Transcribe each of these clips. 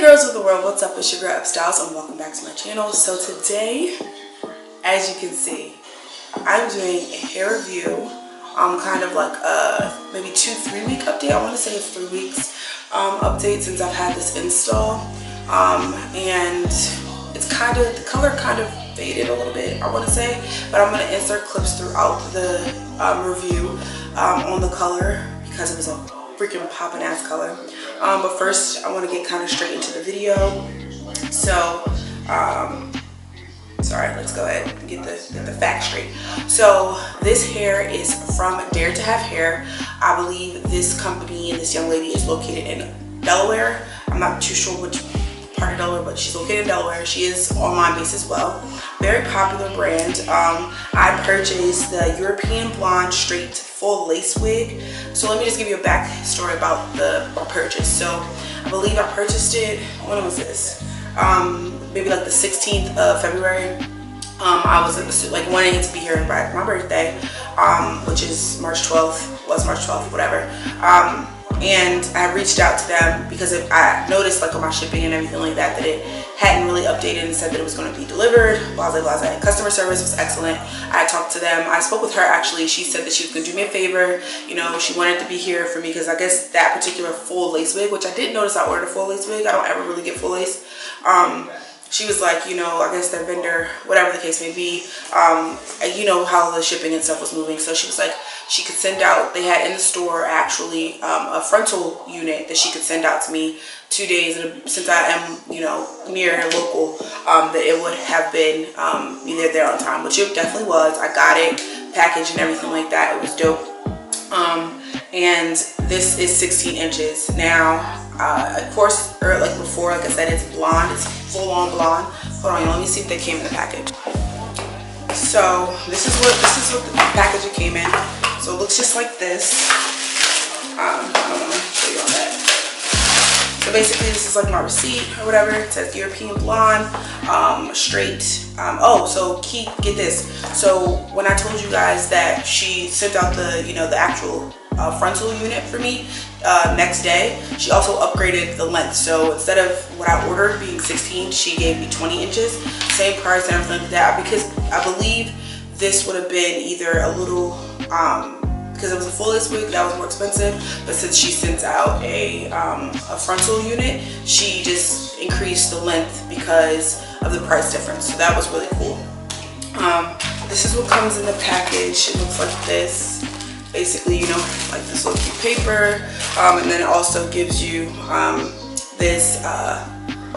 girls of the world, what's up? It's your girl Ebstyles and welcome back to my channel. So today, as you can see, I'm doing a hair review. Kind of like a maybe 2-3 week update. I want to say it's 3 weeks update since I've had this install. And it's kind of, the color kind of faded a little bit, I want to say, but I'm going to insert clips throughout the review on the color because it was a freaking poppin' ass color. But first I want to get kind of straight into the video. So sorry, let's go ahead and get the facts straight. So this hair is from Dare to Have Hair. I believe this company and this young lady is located in Delaware. I'm not too sure which part of Delaware, but she's located in Delaware. She is online based as well. Very popular brand. I purchased the European Blonde Straight Full Lace Wig. So let me just give you a backstory about the purchase. So I believe I purchased it, when was this? Maybe like the 16th of February. I was like wanting to be here by my birthday, which is March 12th, was March 12th, whatever. And I reached out to them because I noticed like on my shipping and everything like that it hadn't really updated and said that it was going to be delivered, blah, blah, blah. Customer service was excellent. I talked to them. I spoke with her actually. She said that she was going to do me a favor. You know, she wanted to be here for me because I guess that particular full lace wig, which I did notice I ordered a full lace wig. I don't ever really get full lace. She was like, you know, I guess their vendor, whatever the case may be, you know how the shipping and stuff was moving. So she was like, she could send out, they had in the store actually a frontal unit that she could send out to me 2 days. And since I am, you know, near and local, that it would have been either there on time, which it definitely was. I got it, packaged and everything like that. It was dope. And this is 16 inches. Now, of course, like before, like I said, it's blonde. It's full on blonde. Hold on, let me see if they came in the package. So this is what the package it came in. So it looks just like this. I don't want to show you all that. So basically, this is like my receipt or whatever. It says European Blonde, straight. Oh, so get this. So when I told you guys that she sent out the, you know, the actual frontal unit for me next day, she also upgraded the length. So instead of what I ordered being 16, she gave me 20 inches, same price and everything like that, because I believe this would have been either a little because it was a full lace wig, that was more expensive, but since she sends out a frontal unit, she just increased the length because of the price difference. So that was really cool. This is what comes in the package. It looks like this. Basically, you know, like this little cute paper, and then it also gives you this,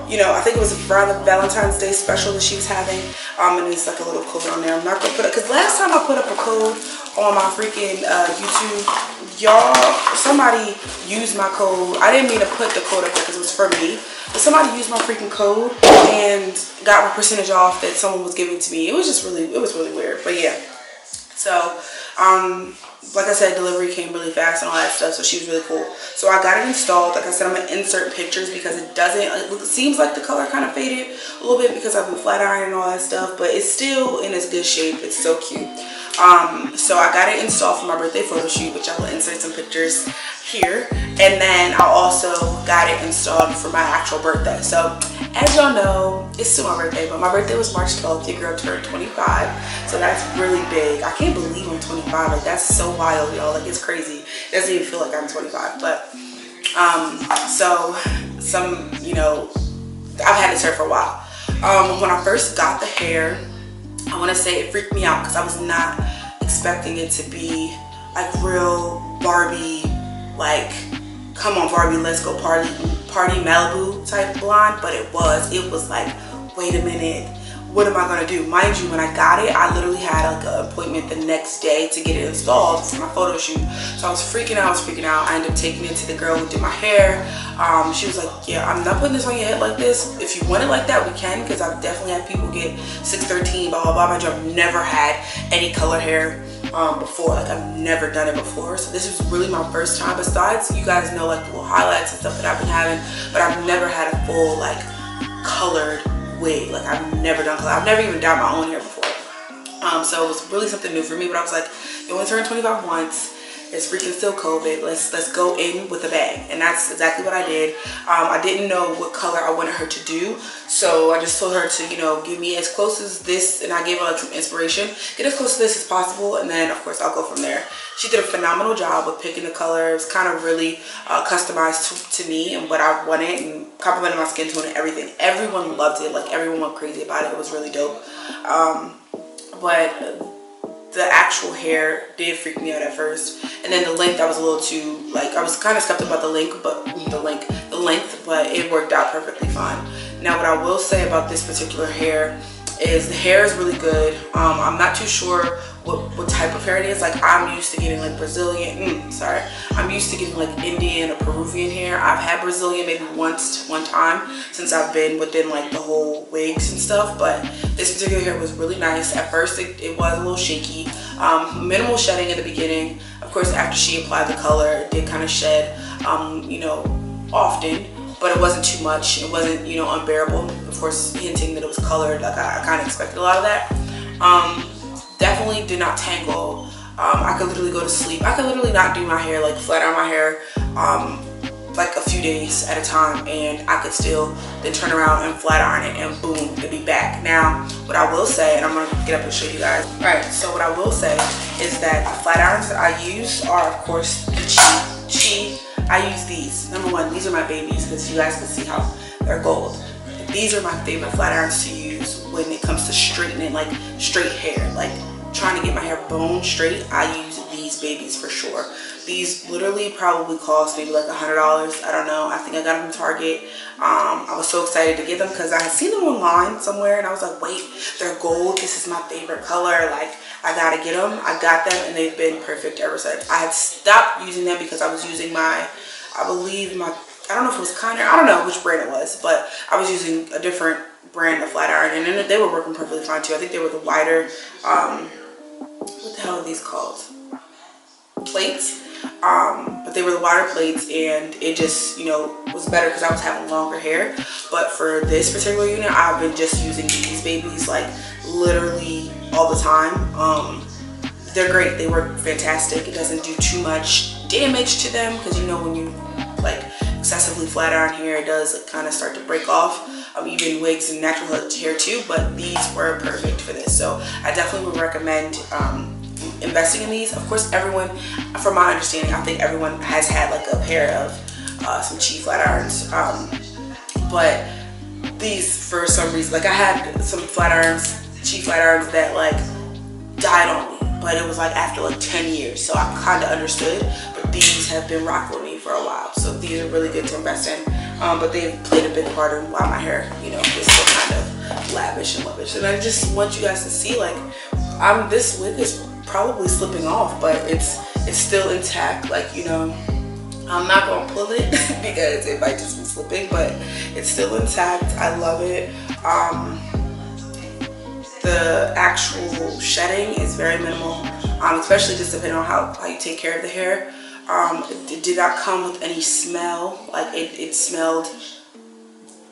you know, I think it was around the Valentine's Day special that she was having, and it's like a little code on there. I'm not gonna put it, because last time I put up a code on my freaking YouTube, y'all, somebody used my code. I didn't mean to put the code up there because it was for me, but somebody used my freaking code and got my percentage off that someone was giving to me. It was just really, it was really weird, but yeah. So, like I said, delivery came really fast and all that stuff, so she was really cool. So I got it installed. Like I said, I'm gonna insert pictures because it seems like the color kind of faded a little bit because I've been flat ironing and all that stuff, but it's still in its good shape. It's so cute. So I got it installed for my birthday photo shoot, which I will insert some pictures here, and then I also got it installed for my actual birthday. So as y'all know, it's still my birthday, but my birthday was March 12th. Your girl turned 25, so that's really big. I can't believe I'm 25. Like, that's so wild, y'all. Like, it's crazy. It doesn't even feel like I'm 25, but so some, you know, I've had this hair for a while. When I first got the hair, I want to say it freaked me out because I was not expecting it to be like real Barbie, like, come on Barbie, let's go party Malibu type blonde, but it was like, wait a minute, what am I gonna do? Mind you, when I got it, I literally had like an appointment the next day to get it installed for my photo shoot. So I was freaking out, I ended up taking it to the girl who did my hair. She was like, yeah, I'm not putting this on your head like this. If you want it like that, we can, because I've definitely had people get 613, blah, blah, blah. Mind you, I've never had any color hair before. Like, I've never done it before. So this was really my first time. Besides, you guys know like the little highlights and stuff that I've been having, but I've never had a full like colored wig. Like, I've never done color. I've never even dyed my own hair before. So it was really something new for me, but I was like, you only turn 25 once. It's freaking still COVID. Let's go in with a bang. And that's exactly what I did. I didn't know what color I wanted her to do, so I just told her to, you know, give me as close as this, and I gave her like some inspiration. Get as close to this as possible, and then of course I'll go from there. She did a phenomenal job with picking the color. It was kind of really customized to me and what I wanted, and complimented my skin tone and everything. Everyone loved it. Like, everyone went crazy about it. It was really dope. But the actual hair did freak me out at first, and then the length, I was a little too, like, I was kind of skeptical about the length, but it worked out perfectly fine. Now, what I will say about this particular hair is the hair is really good. I'm not too sure what type of hair it is. Like, I'm used to getting like Brazilian, I'm used to getting like Indian or Peruvian hair. I've had Brazilian maybe one time since I've been within like the whole wigs and stuff, but this particular hair was really nice. At first it was a little shaky. Minimal shedding in the beginning. Of course, after she applied the color, it did kind of shed, you know, often, but it wasn't too much. It wasn't, you know, unbearable. Of course, hinting that it was colored, like I kind of expected a lot of that. Definitely did not tangle. I could literally go to sleep. I could literally not do my hair, like flat iron my hair, like a few days at a time, and I could still then turn around and flat iron it, and boom, it'd be back. Now, what I will say, and I'm gonna get up and show you guys. All right, so what I will say is that the flat irons that I use are, of course, the Chi. I use these. Number one, these are my babies, because you guys can see how they're gold. These are my favorite flat irons to use when it comes to straightening, like straight hair, like trying to get my hair bone straight. I use these babies for sure. These literally probably cost maybe like $100. I don't know. I think I got them from Target. I was so excited to get them because I had seen them online somewhere, and I was like, wait, they're gold. This is my favorite color. Like, I gotta get them. I got them, and they've been perfect ever since. I had stopped using them because I was using my, I don't know if it was Conner, I don't know which brand it was, but I was using a different brand of flat iron, and then they were working perfectly fine too. I think they were the wider, what the hell are these called? Plates. But they were the wider plates, and it just, you know, was better because I was having longer hair. But for this particular unit, I've been just using these babies like literally all the time. They're great. They work fantastic. It doesn't do too much damage to them, because you know, when you like excessively flat iron hair, it does kind of start to break off. Even wigs and natural hair too, but these were perfect for this. So I definitely would recommend investing in these. Of course, everyone, from my understanding, I think everyone has had like a pair of some Chi flat irons, but these, for some reason, like I had some flat irons, Chi flat irons that like died on me, but it was like after like 10 years, so I kind of understood. But these have been rocking with me for a while, so these are really good to invest in. But they've played a big part in why my hair, you know, is so kind of lavish and lavish. And I just want you guys to see, like, this wig is probably slipping off, but it's still intact. Like, you know, I'm not gonna pull it because it might just be slipping, but it's still intact. I love it. The actual shedding is very minimal, especially just depending on how you take care of the hair. It did not come with any smell. Like it smelled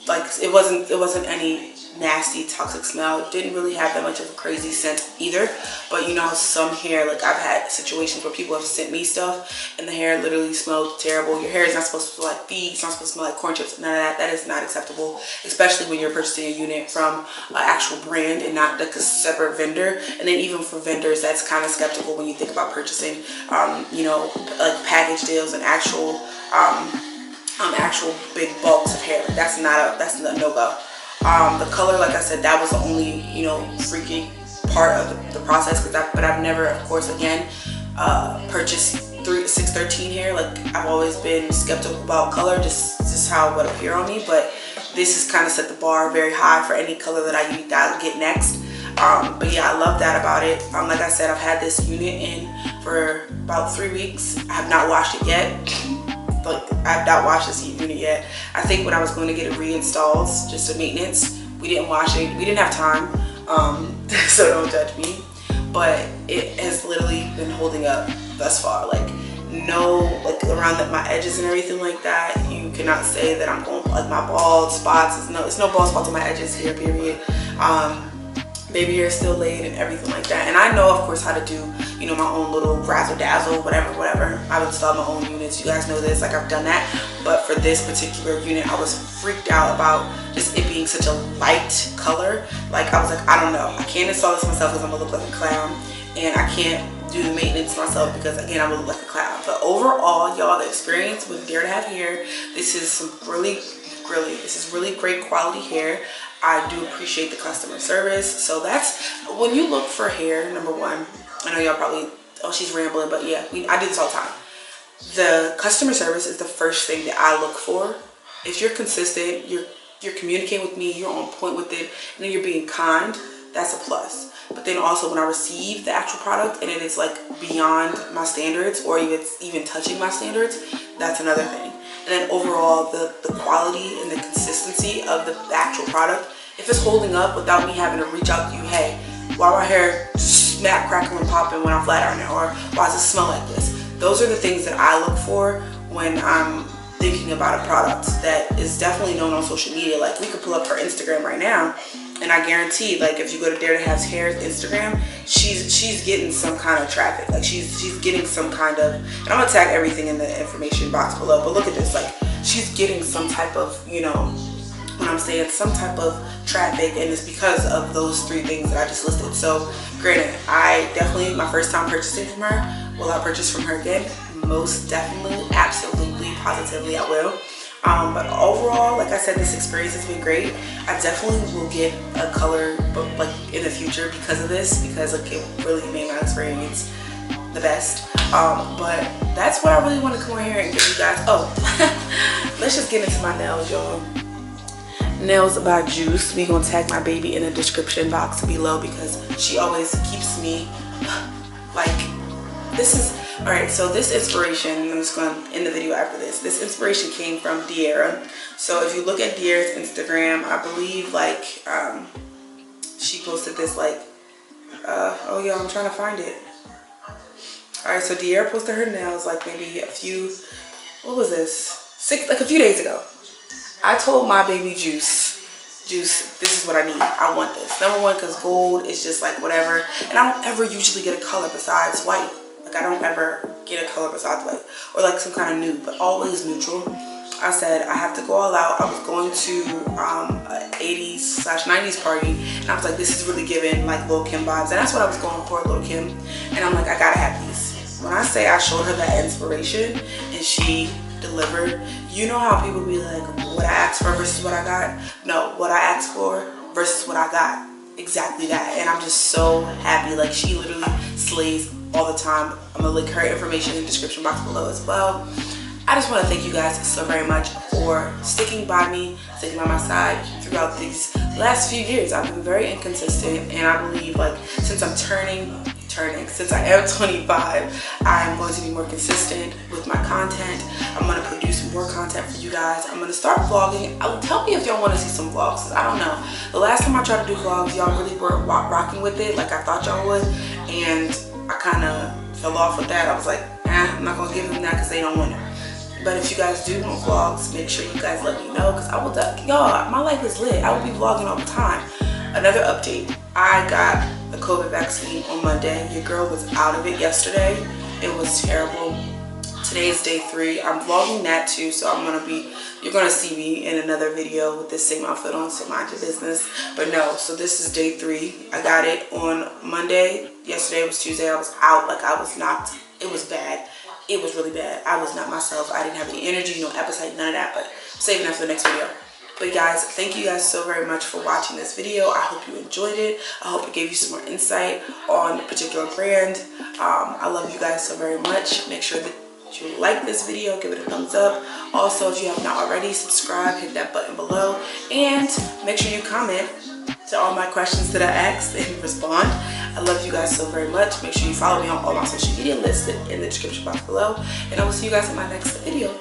like it wasn't any nasty toxic smell. It didn't really have that much of a crazy scent either. But you know, some hair, like I've had situations where people have sent me stuff and the hair literally smelled terrible. Your hair is not supposed to smell like feet, it's not supposed to smell like corn chips, none of that. That is not acceptable, especially when you're purchasing a unit from an actual brand and not like a separate vendor. And then even for vendors, that's kind of skeptical when you think about purchasing you know, like package deals and actual big bulks of hair. That's a no-go. The color, like I said, that was the only, you know, freaky part of the process. But I've never, of course, again, purchased 613 hair. Like, I've always been skeptical about color, just how it would appear on me. But this has kind of set the bar very high for any color that I get next. But yeah, I love that about it. Like I said, I've had this unit in for about 3 weeks. I have not washed it yet. Like, I've not washed this unit yet. I think when I was going to get it reinstalled, just a maintenance, we didn't wash it. We didn't have time, so don't judge me. But it has literally been holding up thus far. Like, no, like around my edges and everything like that, you cannot say that I'm going, like my bald spots, it's no bald spots on my edges here, period. Baby hair is still laid and everything like that. And I know, of course, how to do, you know, my own little razzle dazzle, whatever. I've installed my own units. You guys know this, like I've done that. But for this particular unit, I was freaked out about just it being such a light color. Like I was like, I don't know, I can't install this myself because I'm gonna look like a clown, and I can't do the maintenance myself because again I'm gonna look like a clown. But overall, y'all, the experience with Dare to Have Hair, this is some really great quality hair. I do appreciate the customer service. So that's when you look for hair, number one, I know y'all probably, oh, she's rambling, but yeah, I do this all the time. The customer service is the first thing that I look for. If you're consistent, you're communicating with me, you're on point with it, and then you're being kind, that's a plus. But then also when I receive the actual product and it is like beyond my standards, or it's even touching my standards, that's another thing. And then overall, the quality and the consistency of the actual product, if it's holding up without me having to reach out to you, hey, why my hair snap, crackle, and popping when I'm flat ironing, or why does it smell like this? Those are the things that I look for when I'm thinking about a product that is definitely known on social media. Like we could pull up her Instagram right now, and I guarantee, like if you go to Dare to Have Hair's Instagram, she's getting some kind of traffic. Like she's getting some kind of, and I'm gonna tag everything in the information box below, but look at this, like she's getting some type of, you know, when I'm saying some type of traffic, and it's because of those 3 things that I just listed. So granted, I definitely, my first time purchasing from her, will I purchase from her again? Most definitely, absolutely, positively I will. But overall, like I said, this experience has been great. I definitely will get a color book like in the future because of this, because like it really made my experience the best. But that's what I really want to come on here and give you guys. Oh, let's just get into my nails, y'all. Nails by Juice. We gonna tag my baby in the description box below because she always keeps me like, this is, all right, so this inspiration, I'm just going to end the video after this. This inspiration came from De'Ara. So if you look at De'Ara's Instagram, I believe like she posted this like, oh yeah, I'm trying to find it. All right, so De'Ara posted her nails like maybe a few, what was this? Like a few days ago. I told my baby Juice, this is what I need. I want this. Number one, because gold is just like whatever. And I don't ever usually get a color besides white. Like I don't ever get a color besides white, or like some kind of nude, but always neutral. I said I have to go all out. I was going to an 80s/90s party, and I was like, this is really giving like Lil Kim vibes, and that's what I was going for, Lil Kim. And I'm like, I gotta have these. When I say I showed her that inspiration and she delivered, you know how people be like, what I asked for versus what I got? No, what I asked for versus what I got. Exactly that. And I'm just so happy. Like she literally slays all the time. I'm gonna link her information in the description box below as well. I just want to thank you guys so very much for sticking by me, sticking by my side throughout these last few years. I've been very inconsistent, and I believe like since I'm since I am 25, I'm going to be more consistent with my content. I'm going to produce more content for you guys. I'm going to start vlogging. Tell me if y'all want to see some vlogs, because I don't know. The last time I tried to do vlogs, y'all really weren't rocking with it like I thought y'all would, and I kind of fell off with that. I was like, I'm not going to give them that because they don't want it. But if you guys do want vlogs, make sure you guys let me know, because I will, y'all, my life is lit. I will be vlogging all the time. Another update, I got the COVID vaccine on Monday. Your girl was out of it yesterday. It was terrible. Today is day 3. I'm vlogging that too, so you're gonna see me in another video with this same outfit on, so mind your business. But no, so this is day 3. I got it on Monday. Yesterday was Tuesday. I was out, like I was knocked. It was bad. It was really bad. I was not myself. I didn't have any energy, no appetite, none of that, but I'm saving that for the next video. But guys, thank you guys so very much for watching this video. I hope you enjoyed it. I hope it gave you some more insight on a particular brand. I love you guys so very much. Make sure that you like this video, give it a thumbs up. Also, if you have not already, subscribe, hit that button below, and make sure you comment to all my questions that I asked and respond. I love you guys so very much. Make sure you follow me on all my social media listed in the description box below, and I will see you guys in my next video.